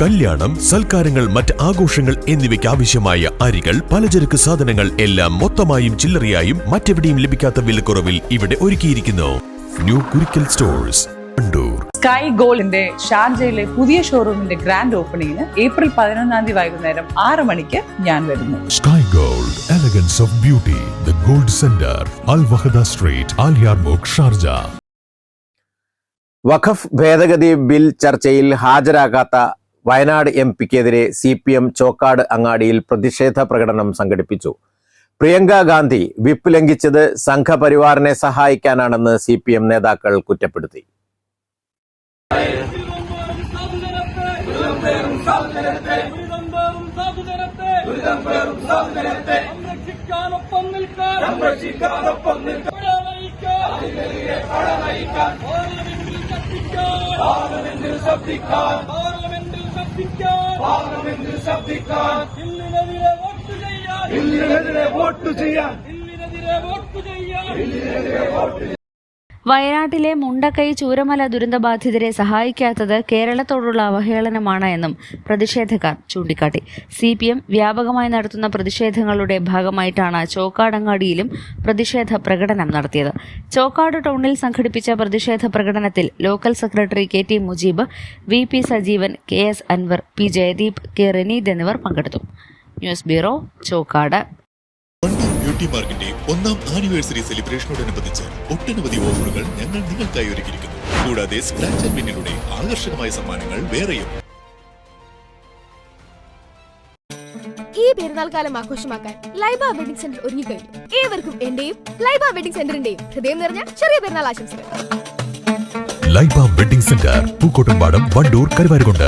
കല്യാണം, സൽക്കാരങ്ങൾ, മറ്റ് ആഘോഷങ്ങൾ എന്നിവയ്ക്ക് ആവശ്യമായ അരികൾ, പലചരക്ക് സാധനങ്ങൾ എല്ലാം മൊത്തമായും ചില്ലറയായും മറ്റെവിടെയും ലഭിക്കാത്ത വിലക്കുറവിൽ ഇവിടെ ഒരുക്കിയിരിക്കുന്നു. New Kurikkal stores, Wandoor. Sky ഗോൾഡിന്റെ ഷാർജയിലെ പുതിയ ഷോറൂമിന്റെ ഗ്രാൻഡ് ഓപ്പണിംഗിന് ഏപ്രിൽ 11 വൈകുന്നേരം 6 മണിക്ക് ഞാൻ വരുന്നു. Sky Gold, elegance of beauty, the gold centre, Al Wahda street, Al Yarmouk, Sharjah. വഖഫ് ഭേദഗതി ബിൽ ചർച്ചയിൽ ഹാജരാകാത്ത വയനാട് എംപിക്കെതിരെ CPM ചോക്കാട് അങ്ങാടിയിൽ പ്രതിഷേധ പ്രകടനം സംഘടിപ്പിച്ചു. പ്രിയങ്ക ഗാന്ധി വിപ്പ് ലംഘിച്ചത് സംഘപരിവാറിനെ സഹായിക്കാനാണെന്ന് CPM നേതാക്കൾ കുറ്റപ്പെടുത്തി. വയനാട്ടിലെ മുണ്ടക്കൈ ചൂരമല ദുരന്തബാധിതരെ സഹായിക്കാത്തത് കേരളത്തോടുള്ള അവഹേളനമാണ് എന്നും പ്രതിഷേധക്കാർ ചൂണ്ടിക്കാട്ടി. CPM വ്യാപകമായി നടത്തുന്ന പ്രതിഷേധങ്ങളുടെ ഭാഗമായിട്ടാണ് ചോക്കാടങ്ങാടിയിലും പ്രതിഷേധ പ്രകടനം നടത്തിയത്. ചോക്കാട് ടൗണിൽ സംഘടിപ്പിച്ച പ്രതിഷേധ പ്രകടനത്തിൽ local secretary KT Mujeeb, VP Sajeevan, KS Anwar, P Jayadeep, K Raneed എന്നിവർ പങ്കെടുത്തു. News bureau, Chokkad. Wandoor beauty മാർക്കിന്റെ 1ാം ആനിവേഴ്സറി സെലിബ്രേഷനോടനുബന്ധിച്ച് ഒട്ടനവധി ഓഫറുകൾ ഞങ്ങൾ നിങ്ങൾക്കായി ഒരുക്കിയിരിക്കുന്നു. കൂടാതെ സ്ക്രാച്ച് ആൻഡ് വിന്നിലൂടെ ആകർഷകമായ സമ്മാനങ്ങൾ വേറെയും. ഈ പെരുന്നാൾ കാലം ആഘോഷമാക്കാൻ ലൈബ വെഡിംഗ് സെന്റർ ഒരുങ്ങിക്കഴിഞ്ഞു. ഏവർക്കും എന്റെയും ലൈബ വെഡിംഗ് സെന്ററിന്റെയും ഹൃദയം നിറഞ്ഞ ചെറിയ പെരുന്നാൾ ആശംസകൾ. Laiba wedding centre, Pookkottumpadam, Wandoor, Karuvarakundu.